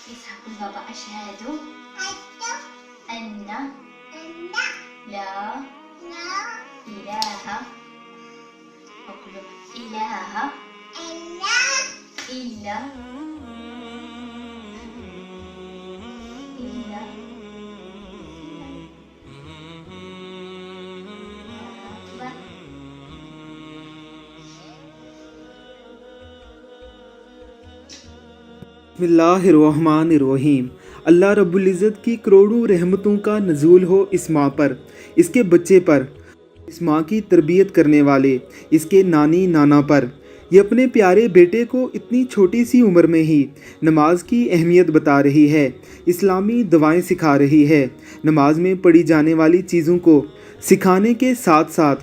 يسحق البابا أشهد أن لا إله أقول إله إلا बिस्मिल्लाहिर्रहमानिर्रहीम। अल्लाह रब्बुल इज़्ज़त की करोड़ों रहमतों का नज़ूल हो इस माँ पर, इसके बच्चे पर, इस माँ की तरबियत करने वाले इसके नानी नाना पर। ये अपने प्यारे बेटे को इतनी छोटी सी उम्र में ही नमाज की अहमियत बता रही है, इस्लामी दुआएं सिखा रही है। नमाज में पढ़ी जाने वाली चीज़ों को सिखाने के साथ साथ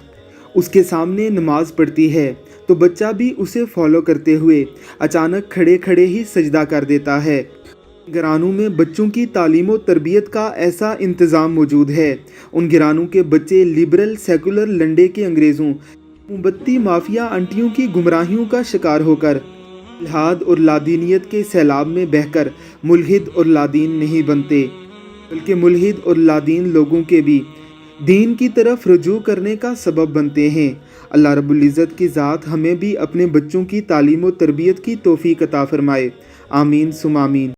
उसके सामने नमाज पढ़ती है तो बच्चा भी उसे फॉलो करते हुए अचानक खड़े खड़े ही सजदा कर देता है। घरानों में बच्चों की तालीम और तरबियत का ऐसा इंतज़ाम मौजूद है। उन घरानों के बच्चे लिबरल सेकुलर लंडे के अंग्रेज़ों मोमबत्ती माफिया आंटियों की गुमराहियों का शिकार होकर इल्हाद और लादीनियत के सैलाब में बहकर मुल्हिद और लादीन नहीं बनते, बल्कि मुल्हिद और लादीन लोगों के भी दीन की तरफ रुजू करने का सबब बनते हैं। अल्लाह रब्बुल इज़्ज़त की ज़ात हमें भी अपने बच्चों की तालीम और तरबियत की तौफीक अता फरमाए। आमीन सुम आमीन।